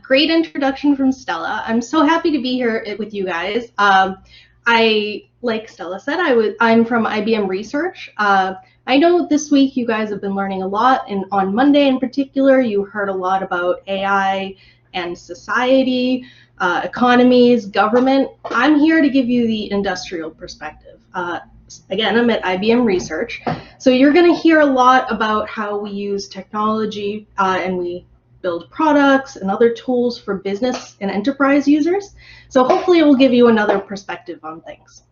Great introduction from Stella. I'm so happy to be here with you guys. Like Stella said, I'm from IBM Research. I know this week you guys have been learning a lot, and on Monday in particular, you heard a lot about AI and society, economies, government. I'm here to give you the industrial perspective. Again, I'm at IBM Research, so you're going to hear a lot about how we use technology and we build products and other tools for business and enterprise users. So hopefully it will give you another perspective on things.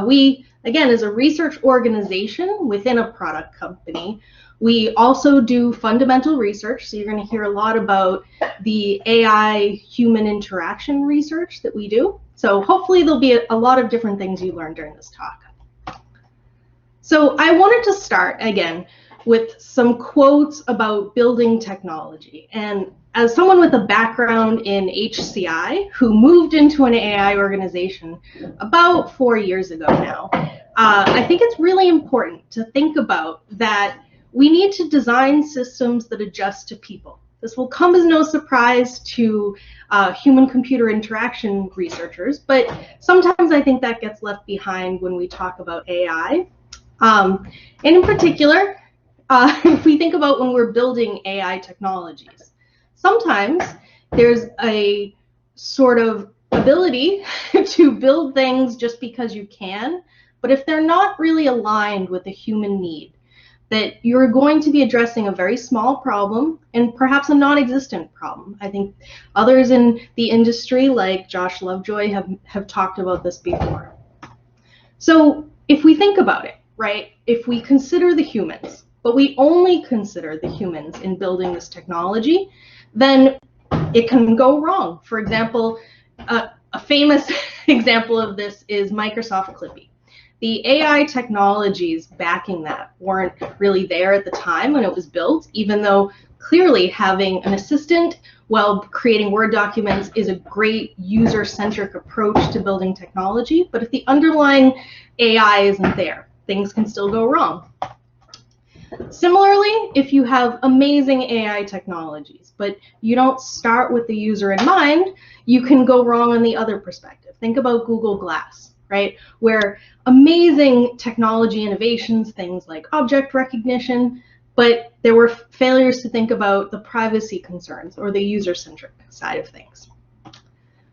We, again, as a research organization within a product company, we also do fundamental research. So you're going to hear a lot about the AI human interaction research that we do. So hopefully there'll be a lot of different things you learn during this talk. So I wanted to start, again, with some quotes about building technology. And as someone with a background in HCI who moved into an AI organization about 4 years ago now, I think it's really important to think about that we need to design systems that adjust to people. This will come as no surprise to human-computer interaction researchers, but sometimes I think that gets left behind when we talk about AI. And in particular, if we think about when we're building AI technologies, sometimes there's a sort of ability to build things just because you can, but if they're not really aligned with a human need, that you're going to be addressing a very small problem and perhaps a non-existent problem. I think others in the industry, like Josh Lovejoy, have talked about this before. So if we think about it, right, if we consider the humans, but we only consider the humans in building this technology, then it can go wrong. For example, a famous example of this is Microsoft Clippy. The AI technologies backing that weren't really there at the time when it was built, even though clearly having an assistant while creating Word documents is a great user-centric approach to building technology. But if the underlying AI isn't there, things can still go wrong. Similarly, if you have amazing AI technologies, but you don't start with the user in mind, you can go wrong on the other perspective. Think about Google Glass, right? Where amazing technology innovations, things like object recognition, but there were failures to think about the privacy concerns or the user-centric side of things.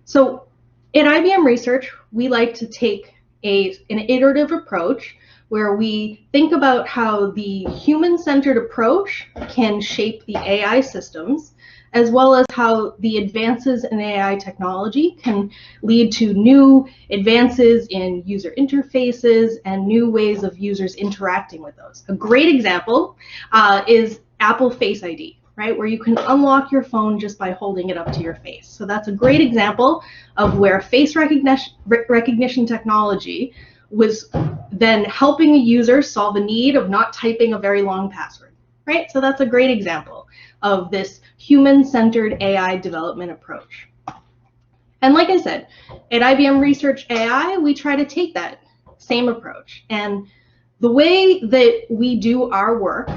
So at IBM Research, we like to take an iterative approach where we think about how the human-centered approach can shape the AI systems, as well as how the advances in AI technology can lead to new advances in user interfaces and new ways of users interacting with those. A great example is Apple Face ID, right, where you can unlock your phone just by holding it up to your face. So that's a great example of where face recognition technology was then helping a user solve a need of not typing a very long password, right? So that's a great example of this human-centered AI development approach. And like I said, at IBM Research AI, we try to take that same approach. And the way that we do our work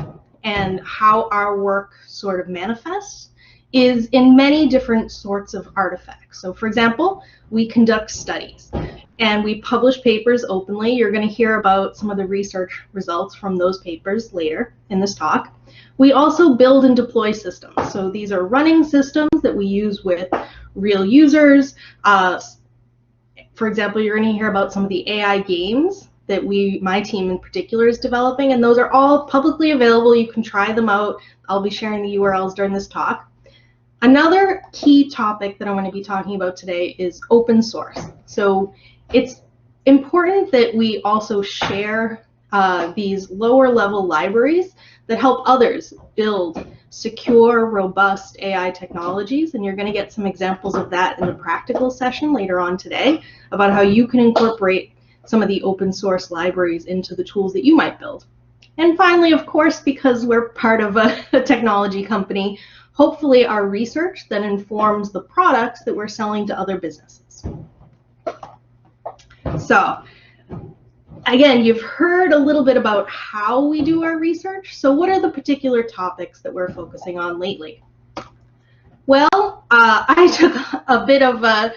and how our work sort of manifests is in many different sorts of artifacts. So for example, we conduct studies and we publish papers openly. You're going to hear about some of the research results from those papers later in this talk. We also build and deploy systems. So these are running systems that we use with real users. For example, you're going to hear about some of the AI games that my team in particular is developing, and those are all publicly available. You can try them out. I'll be sharing the URLs during this talk. Another key topic that I'm going to be talking about today is open source. So it's important that we also share these lower level libraries that help others build secure, robust AI technologies, and you're going to get some examples of that in the practical session later on today about how you can incorporate some of the open source libraries into the tools that you might build. And finally, of course, because we're part of a technology company, hopefully our research then informs the products that we're selling to other businesses. So again, you've heard a little bit about how we do our research. So what are the particular topics that we're focusing on lately? Well, I took a bit of a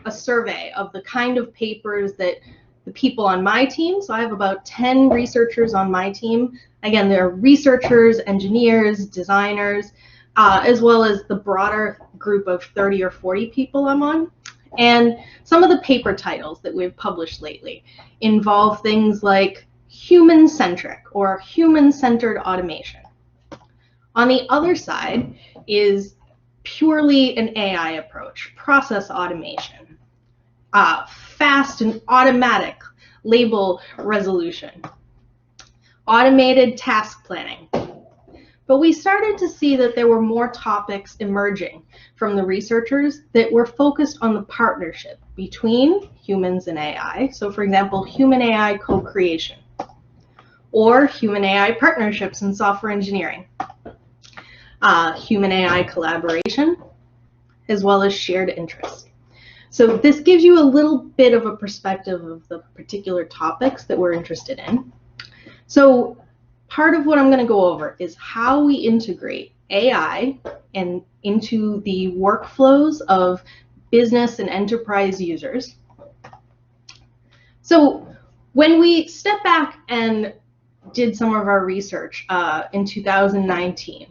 survey of the kind of papers that the people on my team, so I have about 10 researchers on my team. Again, they're researchers, engineers, designers, as well as the broader group of 30 or 40 people I'm on. And some of the paper titles that we've published lately involve things like human-centric or human-centered automation. On the other side is purely an AI approach, process automation, fast and automatic label resolution, automated task planning. But we started to see that there were more topics emerging from the researchers that were focused on the partnership between humans and AI. So for example, human-AI co-creation, or human-AI partnerships in software engineering, human-AI collaboration, as well as shared interest. So this gives you a little bit of a perspective of the particular topics that we're interested in. So part of what I'm going to go over is how we integrate AI into the workflows of business and enterprise users. So when we step back and did some of our research in 2019,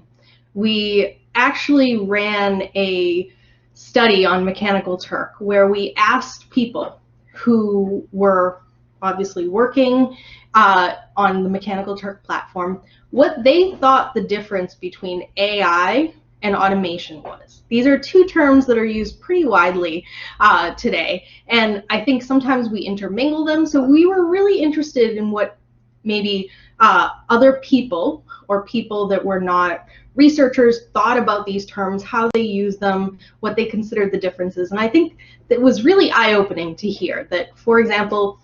we actually ran a study on Mechanical Turk where we asked people who were obviously working on the Mechanical Turk platform what they thought the difference between AI and automation was. These are two terms that are used pretty widely today, and I think sometimes we intermingle them, so we were really interested in what maybe other people or people that were not researchers thought about these terms, how they use them, what they considered the differences. And I think that was really eye-opening to hear that, for example,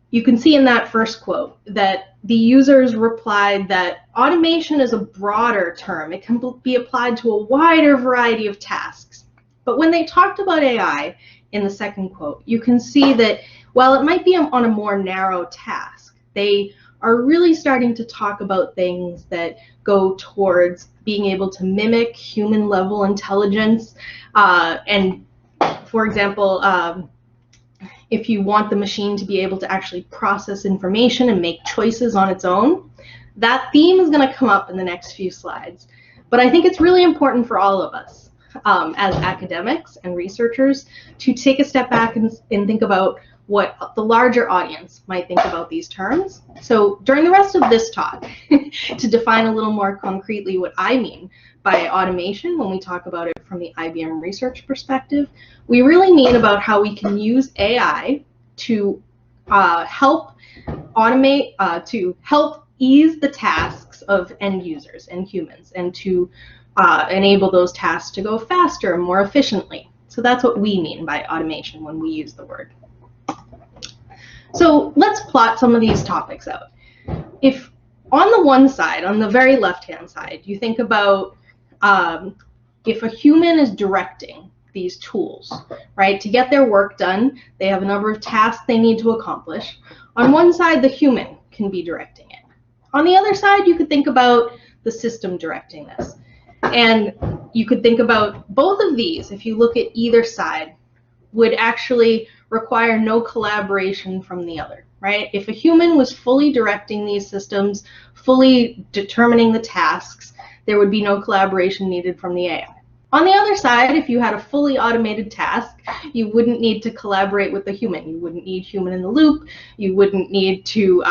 you can see in that first quote that the users replied that automation is a broader term. It can be applied to a wider variety of tasks. But when they talked about AI in the second quote, you can see that while it might be on a more narrow task, they are really starting to talk about things that go towards being able to mimic human level intelligence. And for example, if you want the machine to be able to actually process information and make choices on its own, that theme is going to come up in the next few slides. But I think it's really important for all of us as academics and researchers to take a step back and think about what the larger audience might think about these terms. So during the rest of this talk, to define a little more concretely what I mean by automation when we talk about it from the IBM research perspective, we really mean about how we can use AI to help automate, to help ease the tasks of end users and humans, and to enable those tasks to go faster and more efficiently. So that's what we mean by automation when we use the word. So let's plot some of these topics out. If on the one side, on the very left-hand side, you think about if a human is directing these tools, right, to get their work done, they have a number of tasks they need to accomplish. On one side, the human can be directing it. On the other side, you could think about the system directing this. And you could think about both of these, if you look at either side, would actually require no collaboration from the other, right? If a human was fully directing these systems, fully determining the tasks, there would be no collaboration needed from the AI. On the other side, if you had a fully automated task, you wouldn't need to collaborate with the human. You wouldn't need human in the loop. You wouldn't need to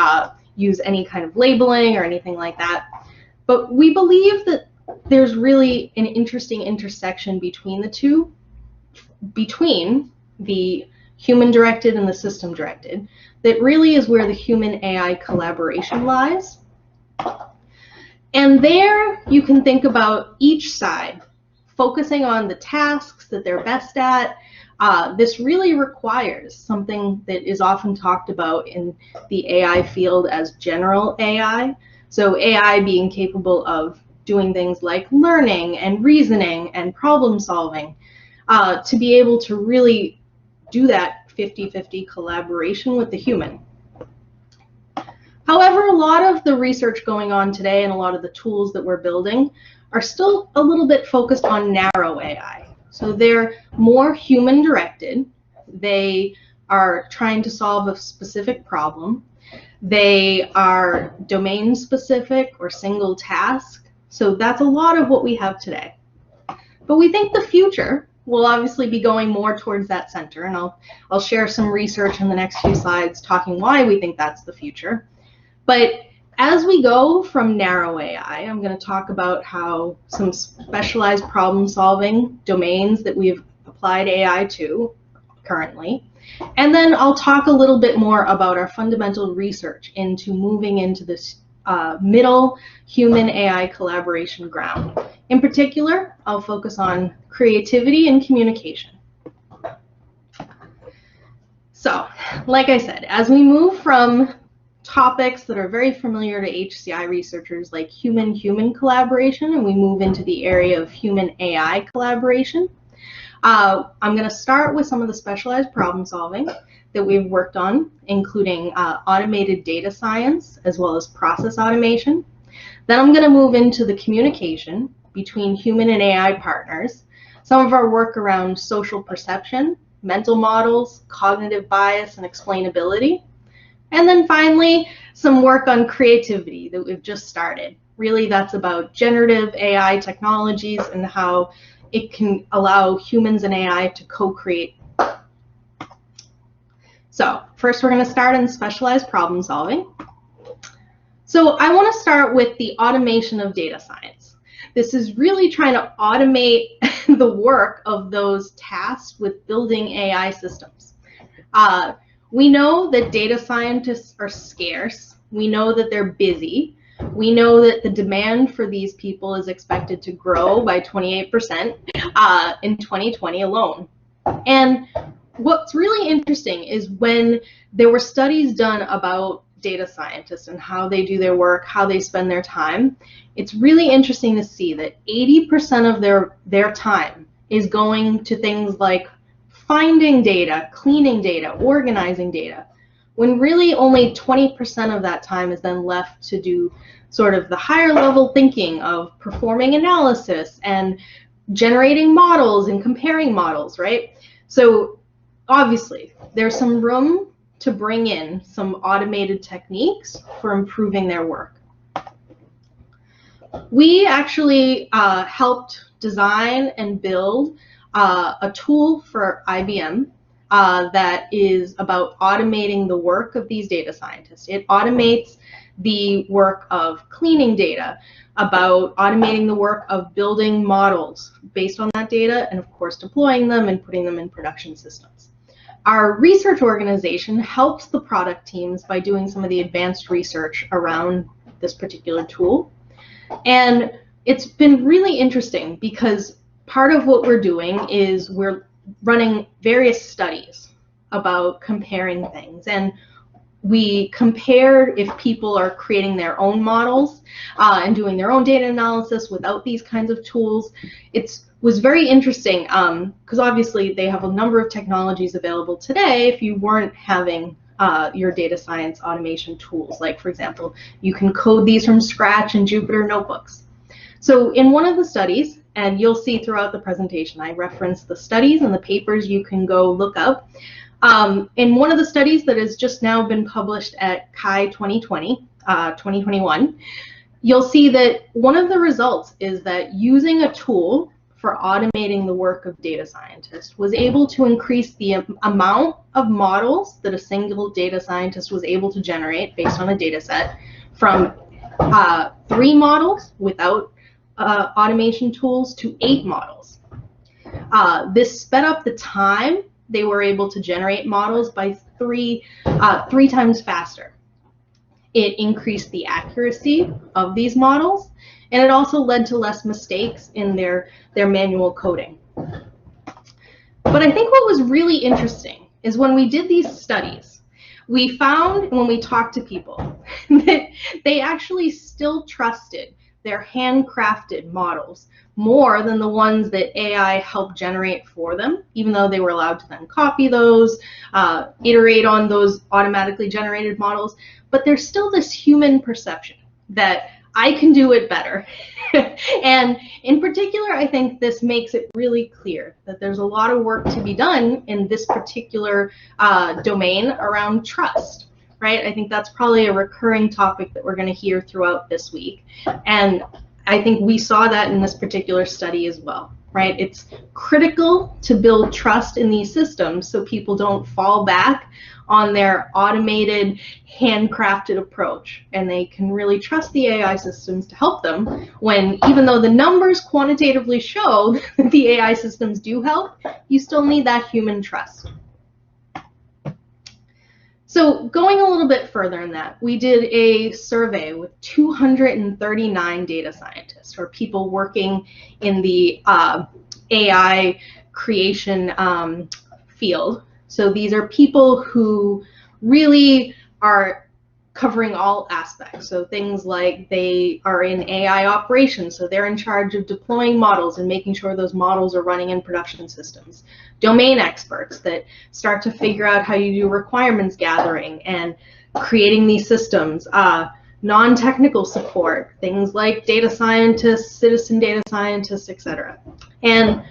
use any kind of labeling or anything like that. But we believe that there's really an interesting intersection between the two, between the human-directed and the system-directed, that really is where the human-AI collaboration lies. And there you can think about each side focusing on the tasks that they're best at. This really requires something that is often talked about in the AI field as general AI. So AI being capable of doing things like learning and reasoning and problem solving, to be able to really do that 50-50 collaboration with the human. However, a lot of the research going on today and a lot of the tools that we're building are still a little bit focused on narrow AI. So they're more human-directed. They are trying to solve a specific problem. They are domain-specific or single task. So that's a lot of what we have today. But we think the future will obviously be going more towards that center, and I'll share some research in the next few slides talking why we think that's the future. But as we go from narrow AI, I'm going to talk about how some specialized problem-solving domains that we've applied AI to currently, and then I'll talk a little bit more about our fundamental research into moving into this middle human-AI collaboration ground. In particular, I'll focus on creativity and communication. So, like I said, as we move from topics that are very familiar to HCI researchers like human-human collaboration, and we move into the area of human-AI collaboration, I'm going to start with some of the specialized problem solving that we've worked on, including automated data science as well as process automation. Then I'm going to move into the communication between human and AI partners, some of our work around social perception, mental models, cognitive bias, and explainability. And then finally, some work on creativity that we've just started. Really, that's about generative AI technologies and how it can allow humans and AI to co-create. So first, we're going to start in specialized problem solving. So I want to start with the automation of data science. This is really trying to automate the work of those tasked with building AI systems. We know that data scientists are scarce. We know that they're busy. We know that the demand for these people is expected to grow by 28% in 2020 alone. And what's really interesting is when there were studies done about data scientists and how they do their work, how they spend their time, it's really interesting to see that 80% of their time is going to things like finding data, cleaning data, organizing data, when really only 20% of that time is then left to do sort of the higher level thinking of performing analysis and generating models and comparing models, right? So obviously, there's some room to bring in some automated techniques for improving their work. We actually helped design and build a tool for IBM that is about automating the work of these data scientists. It automates the work of cleaning data, about automating the work of building models based on that data, and of course deploying them and putting them in production systems. Our research organization helps the product teams by doing some of the advanced research around this particular tool. And it's been really interesting because part of what we're doing is we're running various studies about comparing things. And we compare if people are creating their own models and doing their own data analysis without these kinds of tools. It was very interesting because obviously they have a number of technologies available today if you weren't having your data science automation tools. Like, for example, you can code these from scratch in Jupyter notebooks. So in one of the studies, and you'll see throughout the presentation, I reference the studies and the papers you can go look up. In one of the studies that has just now been published at CHI 2021, you'll see that one of the results is that using a tool for automating the work of data scientists was able to increase the amount of models that a single data scientist was able to generate based on a data set from 3 models without automation tools to 8 models. This sped up the time they were able to generate models by three times faster. It increased the accuracy of these models, and it also led to less mistakes in their manual coding. But I think what was really interesting is when we did these studies, we found when we talked to people that they actually still trusted they're handcrafted models more than the ones that AI helped generate for them, even though they were allowed to then copy those, iterate on those automatically generated models. But there's still this human perception that I can do it better. And in particular, I think this makes it really clear that there's a lot of work to be done in this particular domain around trust, right? I think that's probably a recurring topic that we're going to hear throughout this week. And I think we saw that in this particular study as well, right? It's critical to build trust in these systems so people don't fall back on their automated, handcrafted approach, and they can really trust the AI systems to help them when, even though the numbers quantitatively show that the AI systems do help, you still need that human trust. So going a little bit further in that, we did a survey with 239 data scientists, or people working in the AI creation field. So these are people who really are covering all aspects. So things like they are in AI operations, so they're in charge of deploying models and making sure those models are running in production systems. Domain experts that start to figure out how you do requirements gathering and creating these systems. Non-technical support, things like data scientists, citizen data scientists, etc. And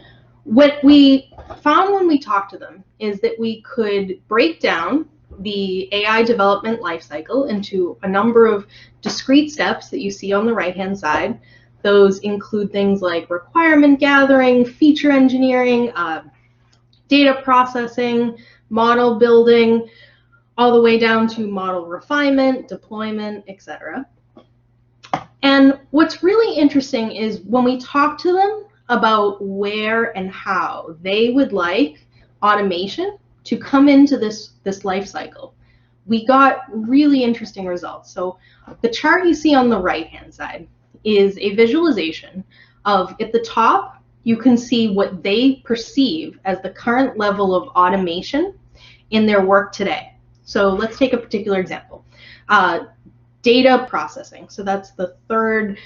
what we found when we talked to them is that we could break down the AI development lifecycle into a number of discrete steps that you see on the right-hand side. Those include things like requirement gathering, feature engineering, data processing, model building, all the way down to model refinement, deployment, etc. And what's really interesting is when we talk to them about where and how they would like automation to come into this life cycle, we got really interesting results. So the chart you see on the right-hand side is a visualization of, at the top, you can see what they perceive as the current level of automation in their work today. So let's take a particular example. Data processing. So that's the third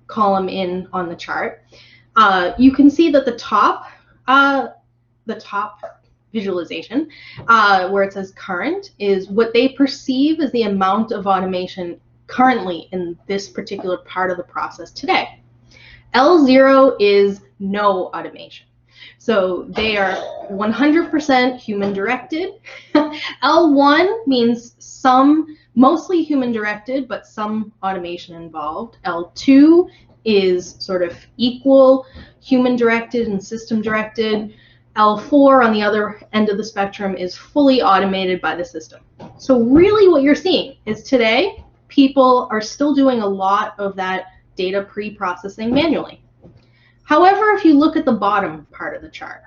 column in on the chart. You can see that the top visualization, where it says current, is what they perceive as the amount of automation currently in this particular part of the process today. L0 is no automation. So they are 100% human directed. L1 means some, mostly human directed, but some automation involved. L2 is sort of equal human directed and system directed. L4 on the other end of the spectrum is fully automated by the system. So really what you're seeing is today people are still doing a lot of that data pre-processing manually. However, if you look at the bottom part of the chart,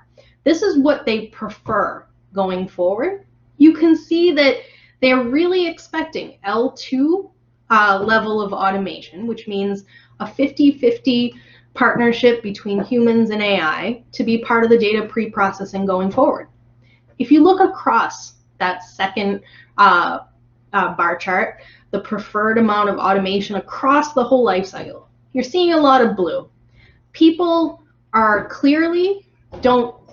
this is what they prefer going forward. You can see that they're really expecting L2 level of automation, which means a 50-50 partnership between humans and AI to be part of the data pre-processing going forward. If you look across that second bar chart, the preferred amount of automation across the whole life cycle, you're seeing a lot of blue. People are clearly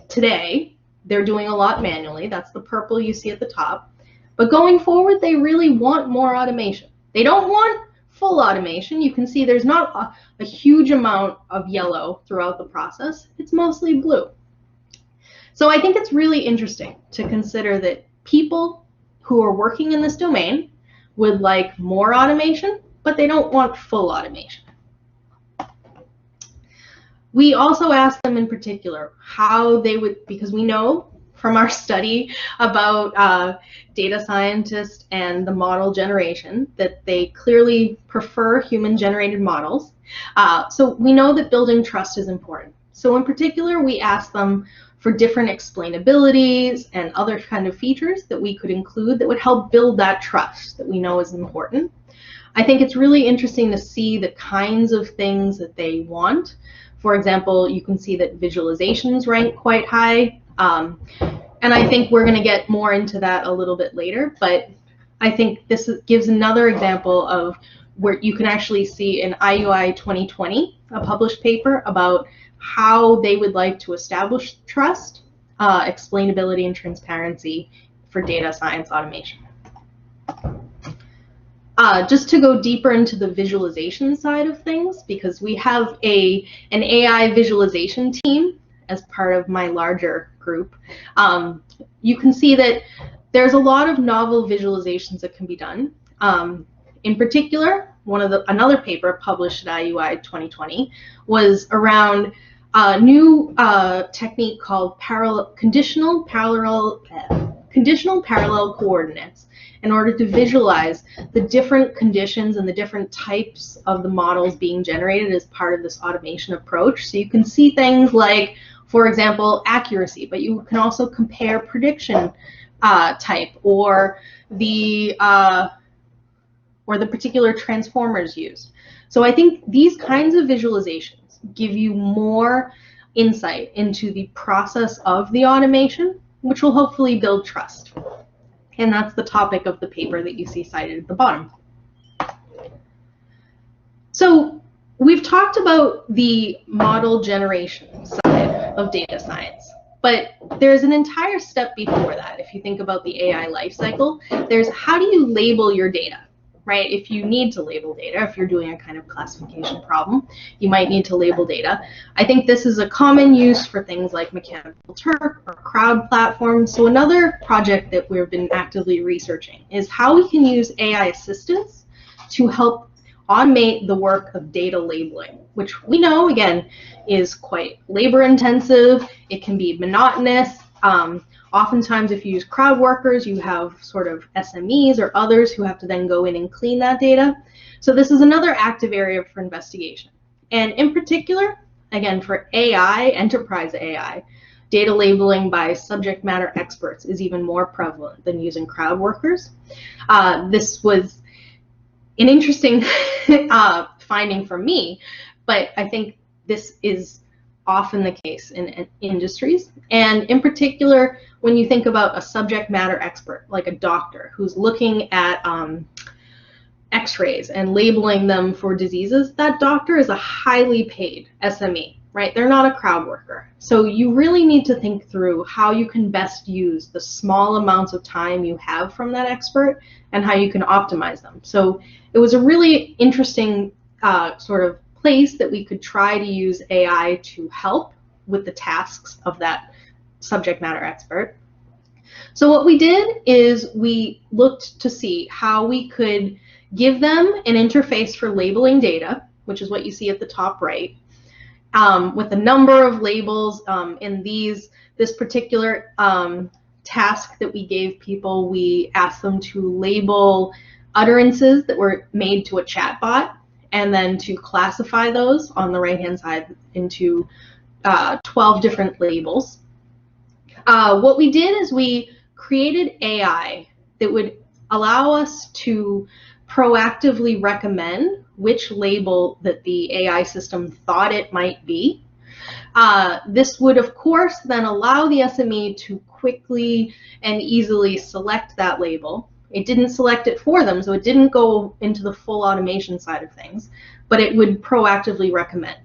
today, they're doing a lot manually. That's the purple you see at the top. But going forward, they really want more automation. They don't want full automation. You can see there's not a huge amount of yellow throughout the process. It's mostly blue. So I think it's really interesting to consider that people who are working in this domain would like more automation, but they don't want full automation. We also asked them in particular how they would, because we know from our study about data scientists and the model generation that they clearly prefer human-generated models. So we know that building trust is important. So in particular, we asked them for different explainabilities and other kind of features that we could include that would help build that trust that we know is important. I think it's really interesting to see the kinds of things that they want. For example, you can see that visualizations rank quite high. And I think we're going to get more into that a little bit later, but I think this gives another example of where you can actually see in IUI 2020, a published paper about how they would like to establish trust, explainability, and transparency for data science automation. Just to go deeper into the visualization side of things, because we have an AI visualization team as part of my larger group, you can see that there's a lot of novel visualizations that can be done. In particular, another paper published at IUI 2020 was around a new technique called conditional parallel coordinates, in order to visualize the different conditions and the different types of the models being generated as part of this automation approach. So you can see things like, for example, accuracy, but you can also compare prediction type or the particular transformers used. So I think these kinds of visualizations give you more insight into the process of the automation, which will hopefully build trust. And that's the topic of the paper that you see cited at the bottom. So we've talked about the model generation side of data science, but there's an entire step before that. If you think about the AI lifecycle, there's how do you label your data, right? If you need to label data, if you're doing a kind of classification problem, you might need to label data. I think this is a common use for things like Mechanical Turk or crowd platforms. So another project that we've been actively researching is how we can use AI assistance to help automate the work of data labeling, which we know, again, is quite labor intensive. It can be monotonous. Oftentimes, if you use crowd workers, you have sort of SMEs or others who have to then go in and clean that data. So this is another active area for investigation. And in particular, again, for AI, enterprise AI, data labeling by subject matter experts is even more prevalent than using crowd workers. This was an interesting finding for me, but I think this is often the case in industries. And in particular, when you think about a subject matter expert, like a doctor who's looking at x-rays and labeling them for diseases, that doctor is a highly paid SME, right? They're not a crowd worker. So you really need to think through how you can best use the small amounts of time you have from that expert and how you can optimize them. So it was a really interesting sort of place that we could try to use AI to help with the tasks of that subject matter expert. So what we did is we looked to see how we could give them an interface for labeling data, which is what you see at the top right, with a number of labels. In this particular task that we gave people, we asked them to label utterances that were made to a chatbot, and then to classify those on the right-hand side into 12 different labels. What we did is we created AI that would allow us to proactively recommend which label that the AI system thought it might be. This would, of course, then allow the SME to quickly and easily select that label. It didn't select it for them, so it didn't go into the full automation side of things, but it would proactively recommend.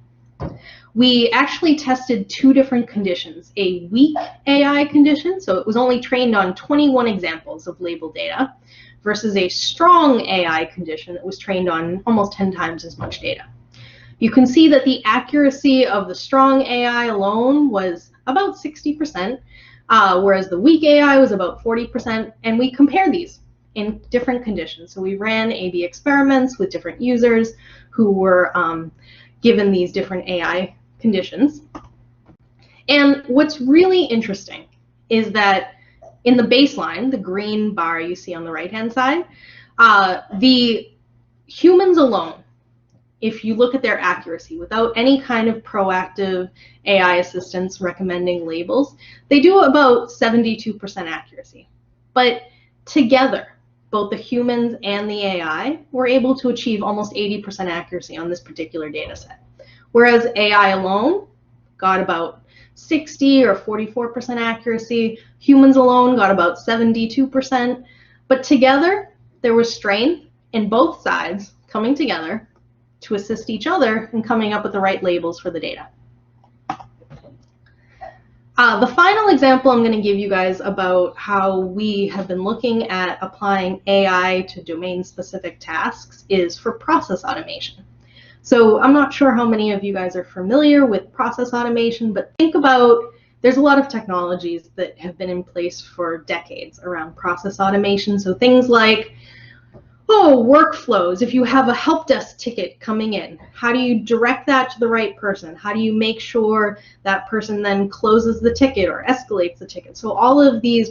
We actually tested two different conditions, a weak AI condition, so it was only trained on 21 examples of label data, versus a strong AI condition that was trained on almost 10 times as much data. You can see that the accuracy of the strong AI alone was about 60%, whereas the weak AI was about 40%, and we compared these in different conditions. So we ran A/B experiments with different users who were given these different AI conditions. And what's really interesting is that in the baseline, the green bar you see on the right-hand side, the humans alone, if you look at their accuracy without any kind of proactive AI assistance recommending labels, they do about 72% accuracy. But together, both the humans and the AI were able to achieve almost 80% accuracy on this particular data set. Whereas AI alone got about 60 or 44% accuracy, humans alone got about 72%, but together there was strength in both sides coming together to assist each other in coming up with the right labels for the data. The final example I'm going to give you guys about how we have been looking at applying AI to domain-specific tasks is for process automation. So I'm not sure how many of you guys are familiar with process automation, but think about, there's a lot of technologies that have been in place for decades around process automation. So things like, workflows. If you have a help desk ticket coming in, how do you direct that to the right person? How do you make sure that person then closes the ticket or escalates the ticket? So all of these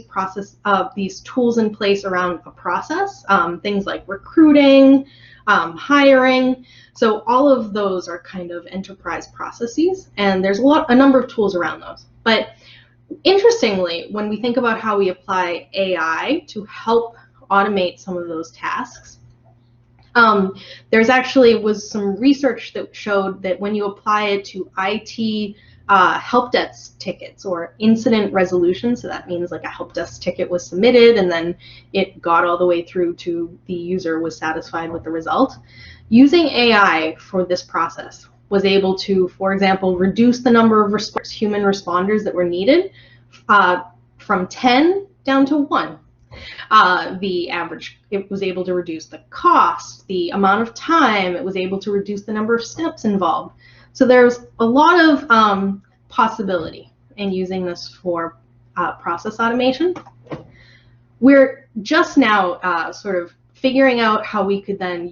these tools in place around a process, things like recruiting, hiring. So all of those are kind of enterprise processes, and there's a number of tools around those. But interestingly, when we think about how we apply AI to help automate some of those tasks, there's actually was some research that showed that when you apply it to IT help desk tickets or incident resolution, so that means like a help desk ticket was submitted and then it got all the way through to the user was satisfied with the result, using AI for this process was able to, for example, reduce the number of human responders that were needed from 10 down to 1. The average, it was able to reduce the cost, the amount of time, it was able to reduce the number of steps involved. So there's a lot of possibility in using this for process automation. We're just now sort of figuring out how we could then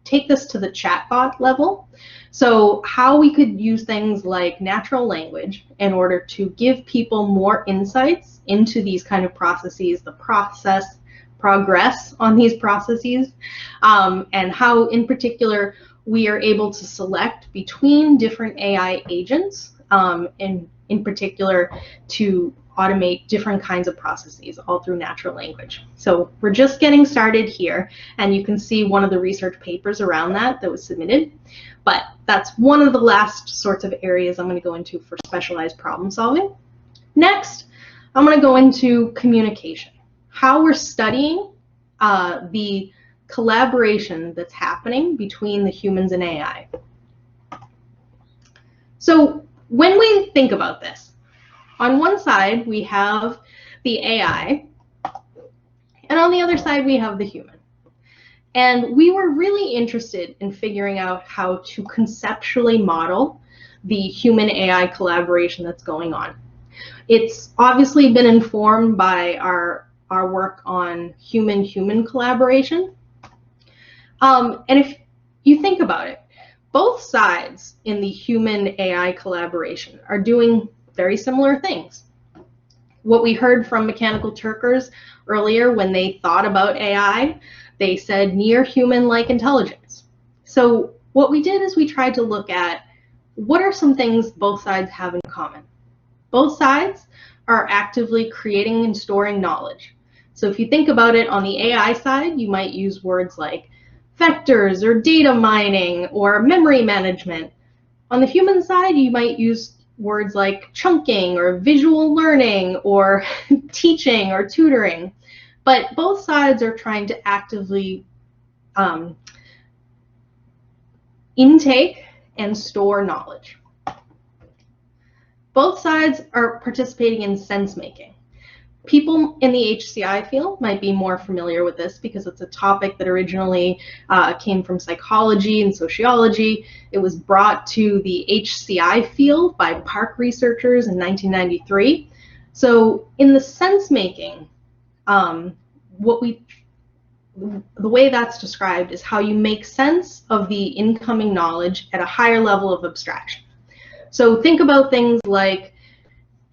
take this to the chatbot level. So how we could use things like natural language in order to give people more insights into these kind of processes, the progress on these processes, and how in particular we are able to select between different AI agents, and in particular to automate different kinds of processes all through natural language. So we're just getting started here, and you can see one of the research papers around that was submitted. But that's one of the last sorts of areas I'm going to go into for specialized problem solving. Next, I'm going to go into communication, how we're studying the collaboration that's happening between the humans and AI. So when we think about this, on one side we have the AI, and on the other side we have the human. And we were really interested in figuring out how to conceptually model the human-AI collaboration that's going on. It's obviously been informed by our work on human-human collaboration. And if you think about it, both sides in the human-AI collaboration are doing very similar things. What we heard from Mechanical Turkers earlier when they thought about AI, they said near human-like intelligence. So what we did is we tried to look at what are some things both sides have in common. Both sides are actively creating and storing knowledge. So if you think about it on the AI side, you might use words like vectors or data mining or memory management. On the human side, you might use words like chunking or visual learning or teaching or tutoring. But both sides are trying to actively intake and store knowledge. Both sides are participating in sense making. People in the HCI field might be more familiar with this because it's a topic that originally came from psychology and sociology. It was brought to the HCI field by Park researchers in 1993. So in the sense making, the way that's described is how you make sense of the incoming knowledge at a higher level of abstraction. So think about things like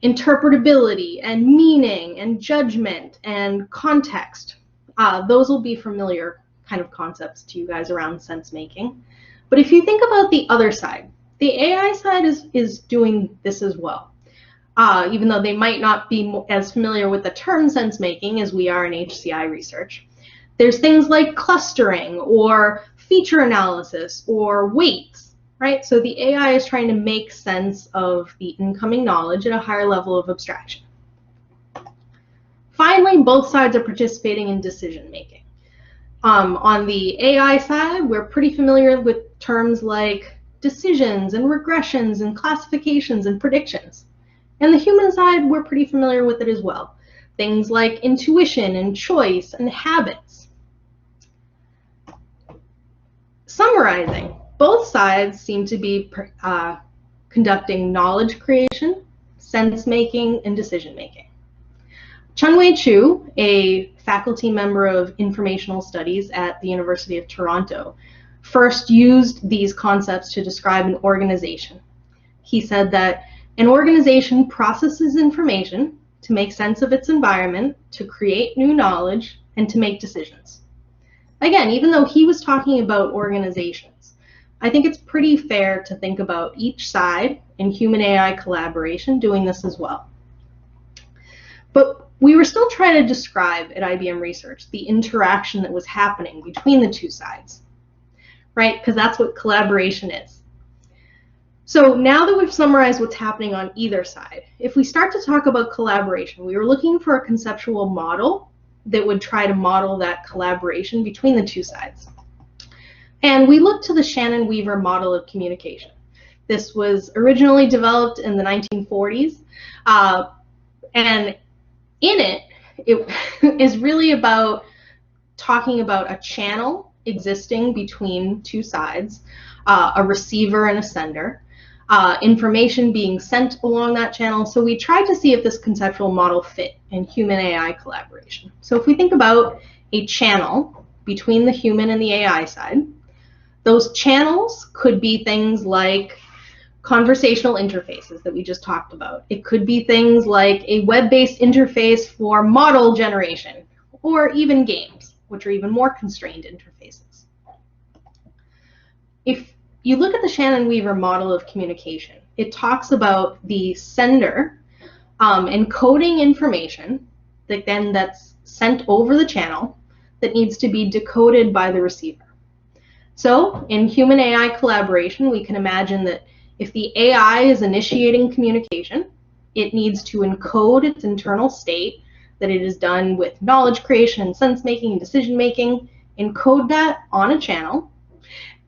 interpretability and meaning and judgment and context. Those will be familiar kind of concepts to you guys around sense making. But if you think about the other side, the AI side is doing this as well. Even though they might not be as familiar with the term sense making as we are in HCI research. There's things like clustering or feature analysis or weights, right? So the AI is trying to make sense of the incoming knowledge at a higher level of abstraction. Finally, both sides are participating in decision making. On the AI side, we're pretty familiar with terms like decisions and regressions and classifications and predictions. And the human side, we're pretty familiar with it as well. Things like intuition and choice and habits. Summarizing, both sides seem to be conducting knowledge creation, sense-making, and decision-making. Chun-Wei Chu, a faculty member of informational studies at the University of Toronto, first used these concepts to describe an organization. He said that an organization processes information to make sense of its environment, to create new knowledge, and to make decisions. Again, even though he was talking about organizations, I think it's pretty fair to think about each side in human-AI collaboration doing this as well. But we were still trying to describe at IBM Research the interaction that was happening between the two sides, right? Because that's what collaboration is. So now that we've summarized what's happening on either side, if we start to talk about collaboration, we were looking for a conceptual model that would try to model that collaboration between the two sides. And we looked to the Shannon-Weaver model of communication. This was originally developed in the 1940s, and in it is really about talking about a channel existing between two sides, a receiver and a sender, information being sent along that channel. So we tried to see if this conceptual model fit in human-AI collaboration. So if we think about a channel between the human and the AI side, those channels could be things like conversational interfaces that we just talked about. It could be things like a web-based interface for model generation, or even games, which are even more constrained interfaces. If you look at the Shannon-Weaver model of communication, it talks about the sender encoding information that's sent over the channel that needs to be decoded by the receiver. So in human-AI collaboration, we can imagine that if the AI is initiating communication, it needs to encode its internal state, that it is done with knowledge creation and sense-making and decision-making, encode that on a channel,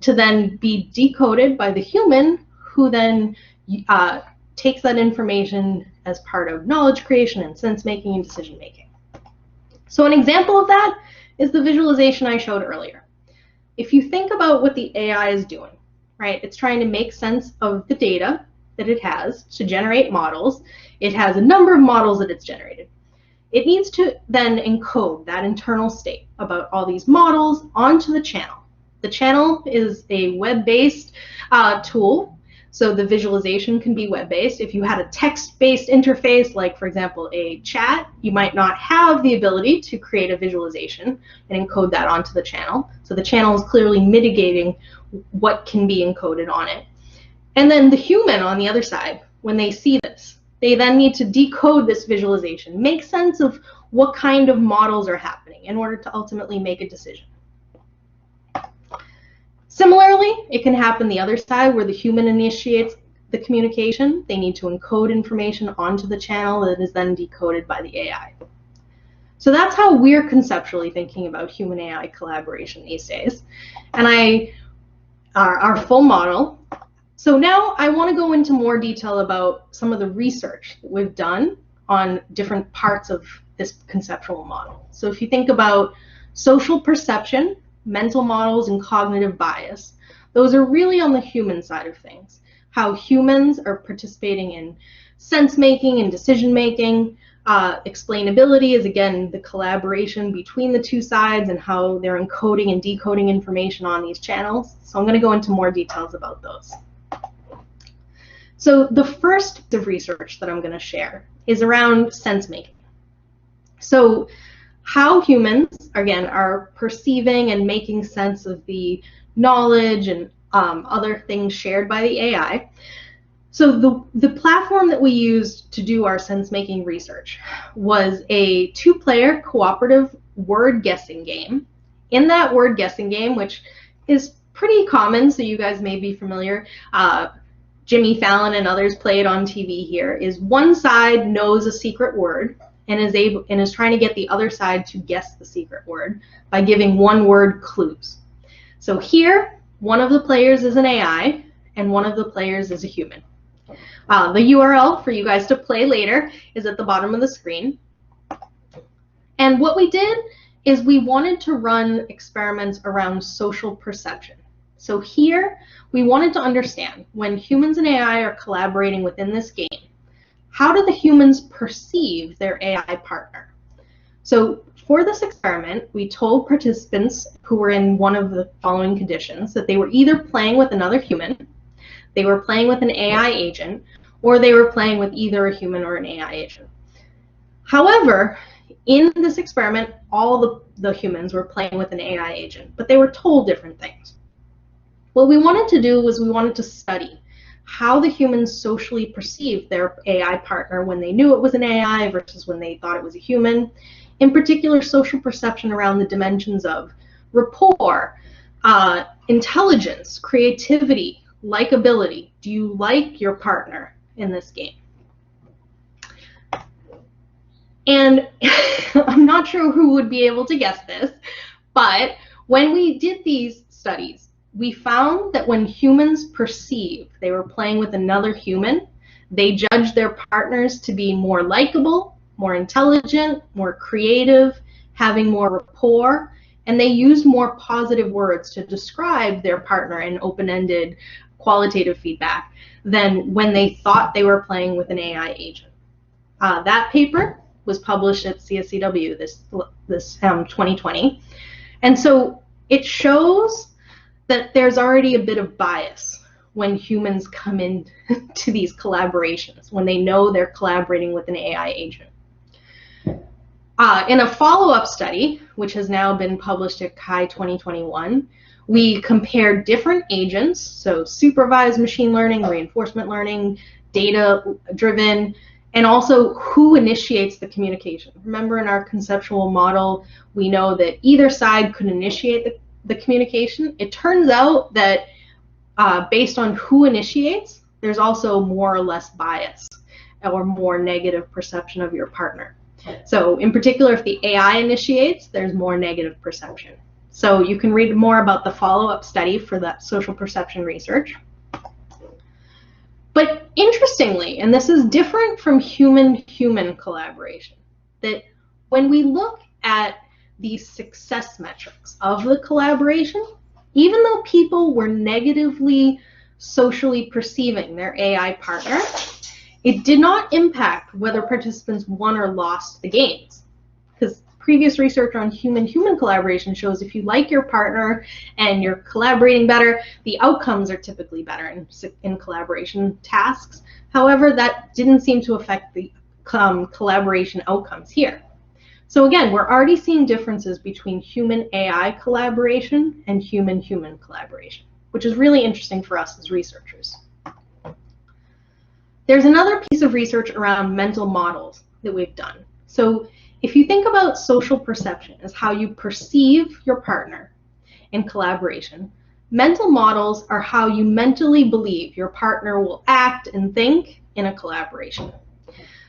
to then be decoded by the human, who then takes that information as part of knowledge creation and sense-making and decision-making. So an example of that is the visualization I showed earlier. If you think about what the AI is doing, right, it's trying to make sense of the data that it has to generate models. It has a number of models that it's generated. It needs to then encode that internal state about all these models onto the channel. The channel is a web-based tool, so the visualization can be web-based. If you had a text-based interface, like for example a chat, you might not have the ability to create a visualization and encode that onto the channel. So the channel is clearly mitigating what can be encoded on it. And then the human on the other side, when they see this, they then need to decode this visualization, make sense of what kind of models are happening in order to ultimately make a decision. Similarly, it can happen the other side where the human initiates the communication. They need to encode information onto the channel that is then decoded by the AI. So that's how we're conceptually thinking about human-AI collaboration these days. And our full model. So now I want to go into more detail about some of the research that we've done on different parts of this conceptual model. So if you think about social perception, mental models, and cognitive bias, those are really on the human side of things. How humans are participating in sense-making and decision-making. Explainability is, again, the collaboration between the two sides and how they're encoding and decoding information on these channels. So I'm going to go into more details about those. So the first bit of research that I'm going to share is around sense-making. So how humans, again, are perceiving and making sense of the knowledge and other things shared by the AI. So the platform that we used to do our sense-making research was a two-player cooperative word guessing game. In that word guessing game, which is pretty common, so you guys may be familiar, Jimmy Fallon and others play it on TV here, is one side knows a secret word and is trying to get the other side to guess the secret word by giving one-word clues. So here, one of the players is an AI, and one of the players is a human. The URL for you guys to play later is at the bottom of the screen. And what we did is we wanted to run experiments around social perception. So here, we wanted to understand when humans and AI are collaborating within this game, how do the humans perceive their AI partner? So for this experiment, we told participants who were in one of the following conditions that they were either playing with another human, they were playing with an AI agent, or they were playing with either a human or an AI agent. However, in this experiment, all the humans were playing with an AI agent, but they were told different things. What we wanted to do was we wanted to study how the humans socially perceived their AI partner when they knew it was an AI versus when they thought it was a human. In particular, social perception around the dimensions of rapport, intelligence, creativity, likability. Do you like your partner in this game? And I'm not sure who would be able to guess this, but when we did these studies, we found that when humans perceive they were playing with another human, they judged their partners to be more likable, more intelligent, more creative, having more rapport, and they used more positive words to describe their partner in open-ended qualitative feedback than when they thought they were playing with an AI agent. That paper was published at CSCW this 2020. And so it shows that there's already a bit of bias when humans come into these collaborations, when they know they're collaborating with an AI agent. In a follow-up study, which has now been published at CHI 2021, we compared different agents, so supervised machine learning, reinforcement learning, data-driven, and also who initiates the communication. Remember, in our conceptual model, we know that either side could initiate the communication. It turns out that based on who initiates, there's also more or less bias or more negative perception of your partner. So in particular, if the AI initiates, there's more negative perception. So you can read more about the follow-up study for that social perception research. But interestingly, and this is different from human-human collaboration, that when we look at the success metrics of the collaboration, even though people were negatively socially perceiving their AI partner, it did not impact whether participants won or lost the games. Because previous research on human-human collaboration shows if you like your partner and you're collaborating better, the outcomes are typically better in collaboration tasks. However, that didn't seem to affect the collaboration outcomes here. So again, we're already seeing differences between human-AI collaboration and human-human collaboration, which is really interesting for us as researchers. There's another piece of research around mental models that we've done. So if you think about social perception as how you perceive your partner in collaboration, mental models are how you mentally believe your partner will act and think in a collaboration.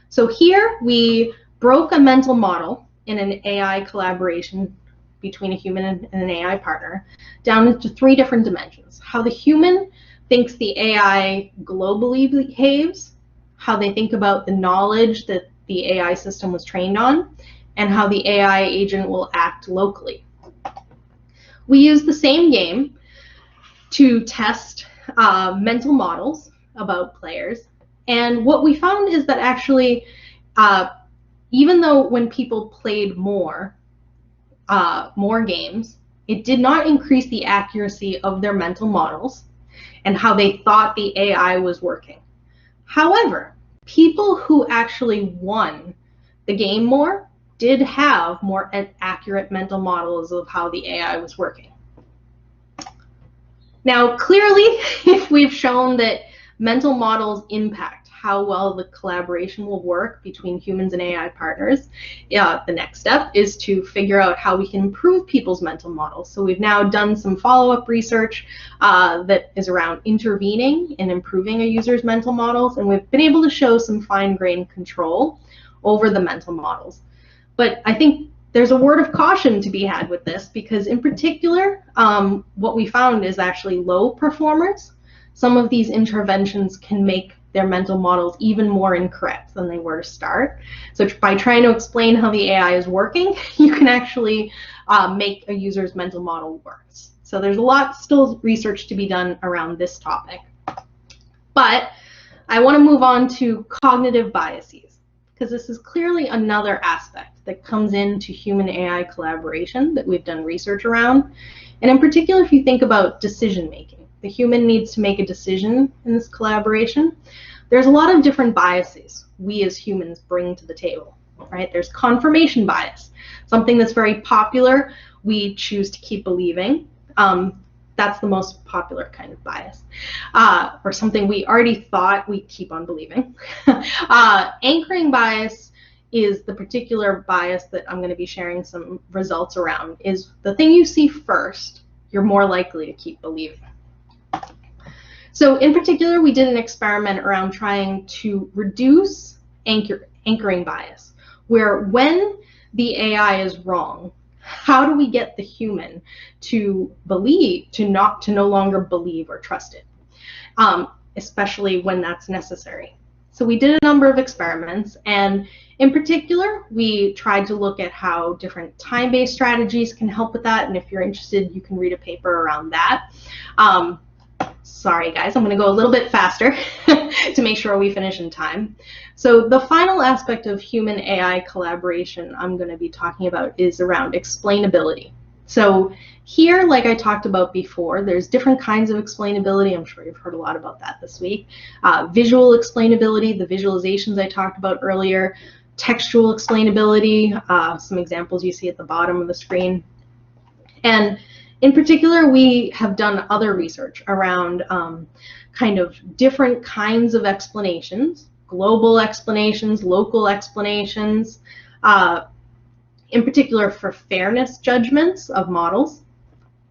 So here we broke a mental model in an AI collaboration between a human and an AI partner down into 3 different dimensions. How the human thinks the AI globally behaves, how they think about the knowledge that the AI system was trained on, and how the AI agent will act locally. We use the same game to test mental models about players, and what we found is that actually, even though when people played more games, it did not increase the accuracy of their mental models and how they thought the AI was working. However, people who actually won the game more did have more accurate mental models of how the AI was working. Now, clearly, if we've shown that mental models impact how well the collaboration will work between humans and AI partners, the next step is to figure out how we can improve people's mental models. So we've now done some follow-up research that is around intervening and improving a user's mental models, and we've been able to show some fine-grained control over the mental models. But I think there's a word of caution to be had with this, because in particular, what we found is actually low performers. Some of these interventions can make their mental models even more incorrect than they were to start. So by trying to explain how the AI is working, you can actually make a user's mental model worse. So there's a lot still research to be done around this topic. But I want to move on to cognitive biases, because this is clearly another aspect that comes into human AI collaboration that we've done research around. And in particular, if you think about decision making, the human needs to make a decision in this collaboration. There's a lot of different biases we as humans bring to the table, right? There's confirmation bias, something that's very popular, we choose to keep believing. That's the most popular kind of bias, or something we already thought we keep on believing. Anchoring bias is the particular bias that I'm going to be sharing some results around. Is the thing you see first, you're more likely to keep believing. So in particular, we did an experiment around trying to reduce anchoring bias, where when the AI is wrong, how do we get the human to believe, to no longer believe or trust it, especially when that's necessary? So we did a number of experiments, and in particular, we tried to look at how different time-based strategies can help with that, and if you're interested, you can read a paper around that. Sorry guys, I'm going to go a little bit faster to make sure we finish in time. So the final aspect of human AI collaboration I'm going to be talking about is around explainability. So here, like I talked about before, there's different kinds of explainability. I'm sure you've heard a lot about that this week. Visual explainability, the visualizations I talked about earlier, textual explainability, some examples you see at the bottom of the screen. And in particular, we have done other research around kind of different kinds of explanations, global explanations, local explanations, in particular for fairness judgments of models.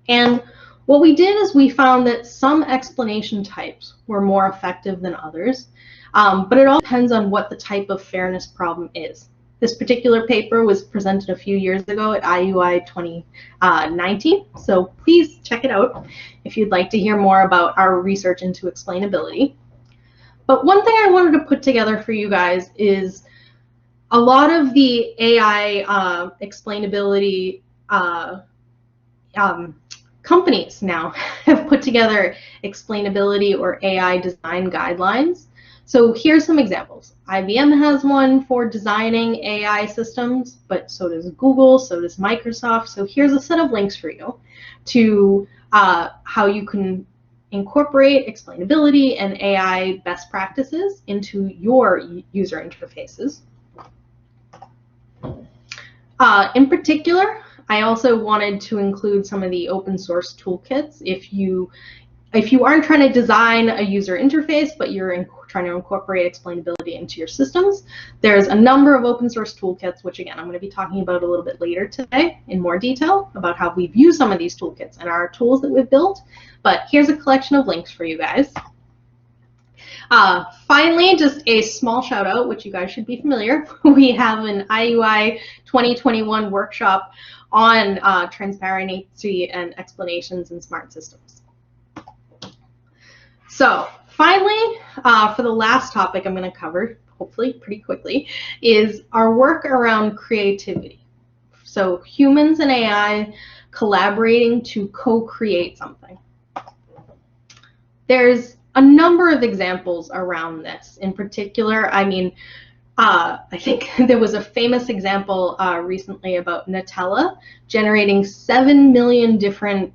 And what we did is we found that some explanation types were more effective than others, but it all depends on what the type of fairness problem is. This particular paper was presented a few years ago at IUI 2019, so please check it out if you'd like to hear more about our research into explainability. But one thing I wanted to put together for you guys is a lot of the AI explainability companies now have put together explainability or AI design guidelines. So here's some examples. IBM has one for designing AI systems, but so does Google, so does Microsoft. So here's a set of links for you to how you can incorporate explainability and AI best practices into your user interfaces. In particular, I also wanted to include some of the open source toolkits. If you aren't trying to design a user interface, but you're trying to incorporate explainability into your systems, there's a number of open source toolkits, which again, I'm going to be talking about a little bit later today in more detail about how we've used some of these toolkits and our tools that we've built. But here's a collection of links for you guys. Finally, just a small shout out, which you guys should be familiar. We have an IUI 2021 workshop on transparency and explanations in smart systems. So finally, for the last topic I'm going to cover, hopefully pretty quickly, is our work around creativity. So humans and AI collaborating to co-create something. There's a number of examples around this. In particular, I mean, I think there was a famous example recently about Nutella generating 7 million different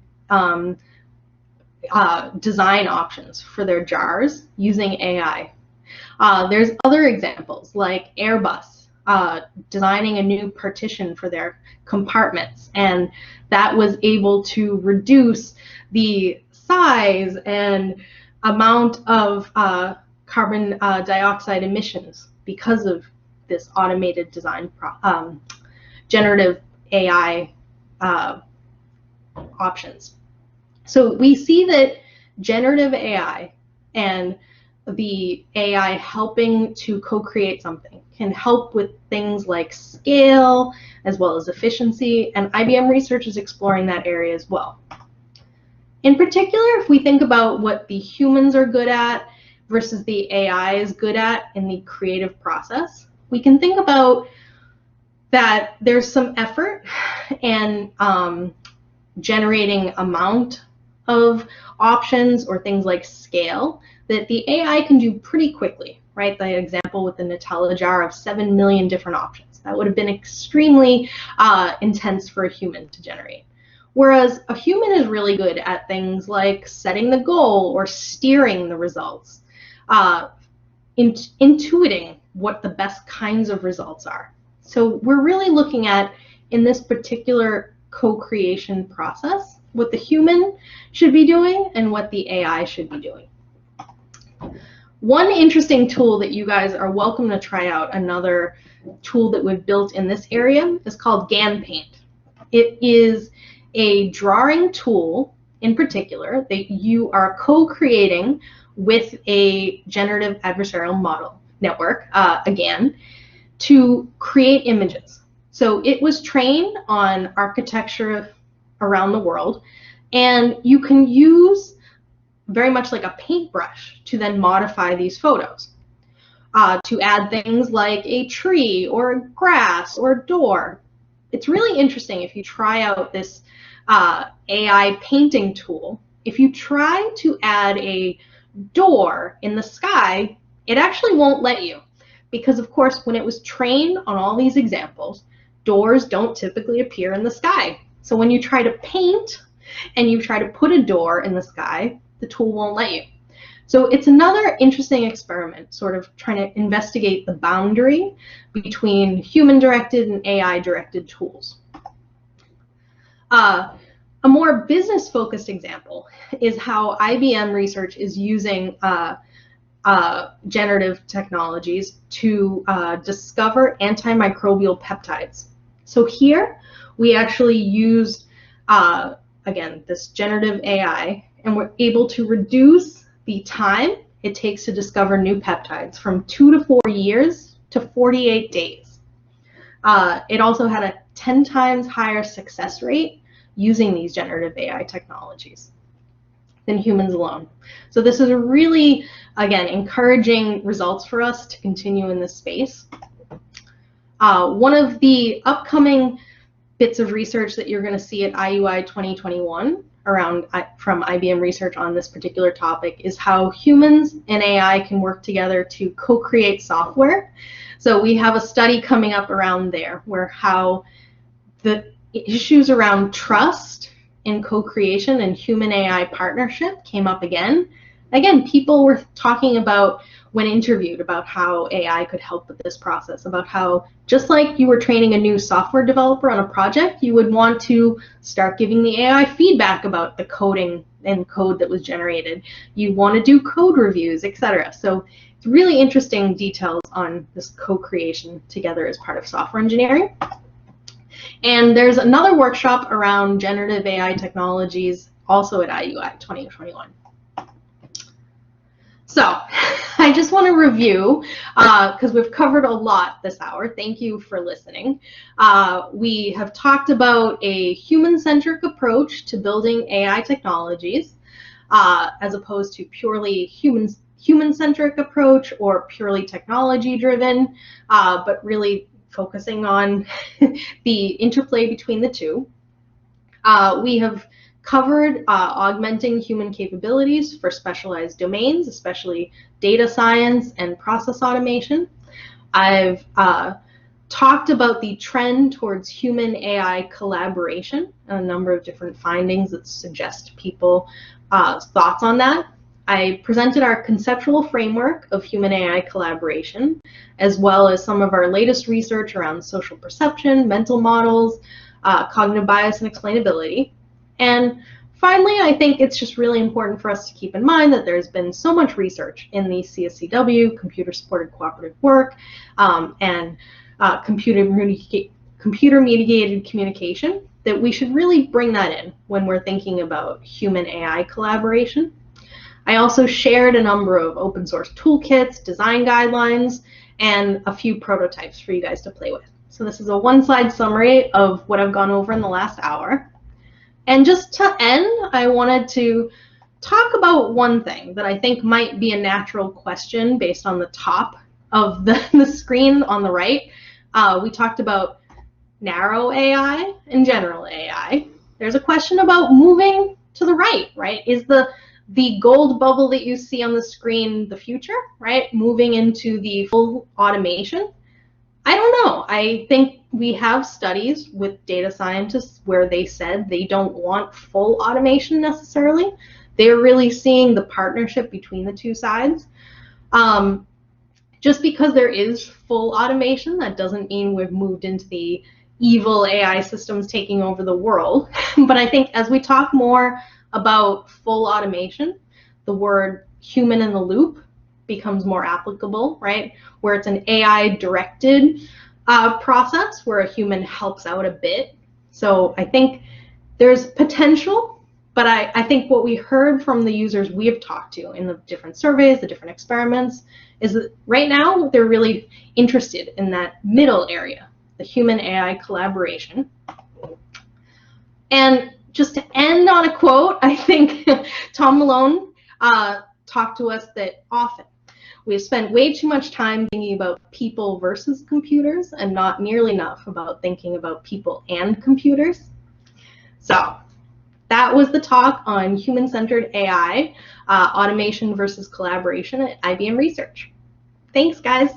design options for their jars using AI. There's other examples like Airbus designing a new partition for their compartments, and that was able to reduce the size and amount of carbon dioxide emissions because of this automated design, generative AI options. So we see that generative AI and the AI helping to co-create something can help with things like scale as well as efficiency, and IBM research is exploring that area as well. In particular, if we think about what the humans are good at versus the AI is good at in the creative process, we can think about that there's some effort and generating amount of options or things like scale that the AI can do pretty quickly, right? The example with the Nutella jar of 7 million different options. That would have been extremely intense for a human to generate. Whereas a human is really good at things like setting the goal or steering the results, intuiting what the best kinds of results are. So we're really looking at, in this particular co-creation process, what the human should be doing and what the AI should be doing. One interesting tool that you guys are welcome to try out, another tool that we've built in this area, is called GAN Paint. It is a drawing tool in particular that you are co-creating with a generative adversarial model network, again, to create images. So it was trained on architecture around the world, and you can use very much like a paintbrush to then modify these photos, to add things like a tree or grass or door. It's really interesting if you try out this AI painting tool. If you try to add a door in the sky, it actually won't let you, because of course when it was trained on all these examples, doors don't typically appear in the sky. So when you try to paint and you try to put a door in the sky, the tool won't let you. So it's another interesting experiment, sort of trying to investigate the boundary between human-directed and AI-directed tools. A more business-focused example is how IBM research is using generative technologies to discover antimicrobial peptides. So here we actually used, again, this generative AI, and we're able to reduce the time it takes to discover new peptides from 2 to 4 years to 48 days. It also had a 10 times higher success rate using these generative AI technologies than humans alone. So this is a really, again, encouraging results for us to continue in this space. One of the upcoming bits of research that you're going to see at IUI 2021 around from IBM research on this particular topic is how humans and AI can work together to co-create software. So we have a study coming up around there where how the issues around trust in co-creation and human AI partnership came up again. Again, people were talking about, when interviewed, about how AI could help with this process, about how just like you were training a new software developer on a project, you would want to start giving the AI feedback about the coding and code that was generated. You want to do code reviews, etc. So it's really interesting details on this co-creation together as part of software engineering. And there's another workshop around generative AI technologies also at IUI 2021. So I just want to review, because we've covered a lot this hour. Thank you for listening. We have talked about a human-centric approach to building AI technologies, as opposed to purely human-centric approach or purely technology-driven, but really focusing on the interplay between the two. We have covered augmenting human capabilities for specialized domains, especially data science and process automation. I've talked about the trend towards human AI collaboration, a number of different findings that suggest people thoughts on that. I presented our conceptual framework of human AI collaboration, as well as some of our latest research around social perception, mental models, cognitive bias, and explainability. And finally, I think it's just really important for us to keep in mind that there's been so much research in the CSCW, computer-supported cooperative work, and computer-mediated communication, that we should really bring that in when we're thinking about human AI collaboration. I also shared a number of open source toolkits, design guidelines, and a few prototypes for you guys to play with. So this is a one-slide summary of what I've gone over in the last hour. And just to end, I wanted to talk about one thing that I think might be a natural question based on the top of the screen on the right. We talked about narrow AI and general AI. There's a question about moving to the right? Is the gold bubble that you see on the screen the future, right? Moving into the full automation? I don't know. I think we have studies with data scientists where they said they don't want full automation necessarily. They're really seeing the partnership between the two sides. Just because there is full automation, that doesn't mean we've moved into the evil AI systems taking over the world. But I think as we talk more about full automation, the word human in the loop becomes more applicable, right? Where it's an AI-directed process where a human helps out a bit. So I think there's potential, but I think what we heard from the users we have talked to in the different surveys, the different experiments, is that right now they're really interested in that middle area, the human-AI collaboration. And just to end on a quote, I think Tom Malone talked to us that often we've spent way too much time thinking about people versus computers and not nearly enough about thinking about people and computers. So that was the talk on human-centered AI, automation versus collaboration at IBM Research. Thanks, guys.